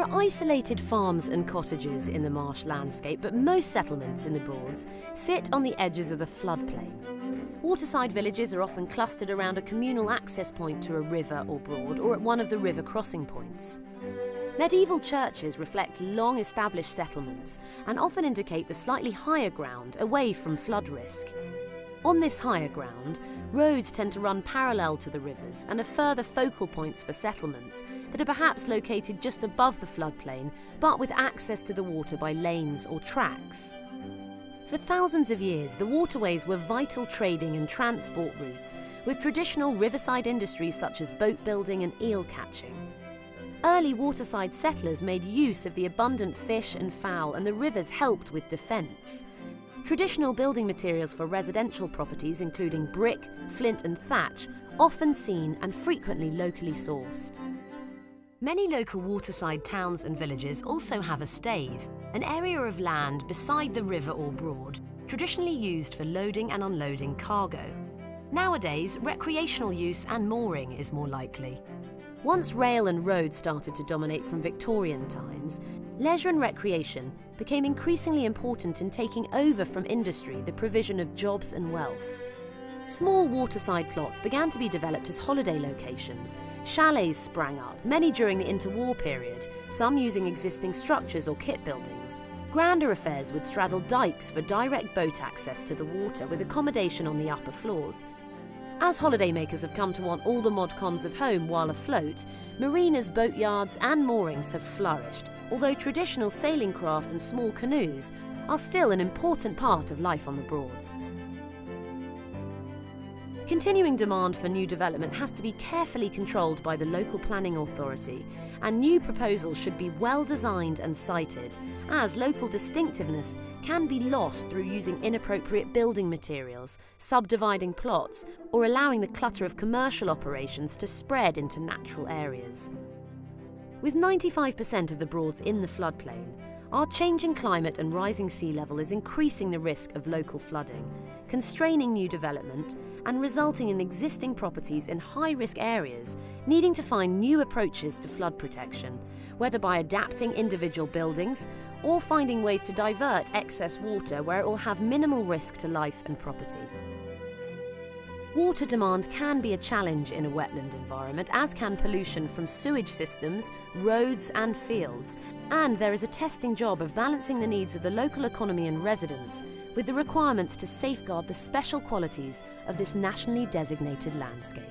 There are isolated farms and cottages in the marsh landscape, but most settlements in the Broads sit on the edges of the floodplain. Waterside villages are often clustered around a communal access point to a river or broad, or at one of the river crossing points. Medieval churches reflect long-established settlements and often indicate the slightly higher ground away from flood risk. On this higher ground, roads tend to run parallel to the rivers and are further focal points for settlements that are perhaps located just above the floodplain, but with access to the water by lanes or tracks. For thousands of years, the waterways were vital trading and transport routes, with traditional riverside industries such as boat building and eel catching. Early waterside settlers made use of the abundant fish and fowl, and the rivers helped with defence. Traditional building materials for residential properties, including brick, flint and thatch, often seen and frequently locally sourced. Many local waterside towns and villages also have a stave, an area of land beside the river or broad, traditionally used for loading and unloading cargo. Nowadays, recreational use and mooring is more likely. Once rail and road started to dominate from Victorian times, leisure and recreation became increasingly important in taking over from industry the provision of jobs and wealth. Small waterside plots began to be developed as holiday locations. Chalets sprang up, many during the interwar period, some using existing structures or kit buildings. Grander affairs would straddle dikes for direct boat access to the water, with accommodation on the upper floors. As holidaymakers have come to want all the mod cons of home while afloat, marinas, boatyards and moorings have flourished, although traditional sailing craft and small canoes are still an important part of life on the Broads. Continuing demand for new development has to be carefully controlled by the local planning authority, and new proposals should be well designed and sited, as local distinctiveness can be lost through using inappropriate building materials, subdividing plots, or allowing the clutter of commercial operations to spread into natural areas. With 95% of the Broads in the floodplain, our changing climate and rising sea level is increasing the risk of local flooding, constraining new development, and resulting in existing properties in high-risk areas needing to find new approaches to flood protection, whether by adapting individual buildings or finding ways to divert excess water where it will have minimal risk to life and property. Water demand can be a challenge in a wetland environment, as can pollution from sewage systems, roads and fields, and there is a testing job of balancing the needs of the local economy and residents with the requirements to safeguard the special qualities of this nationally designated landscape.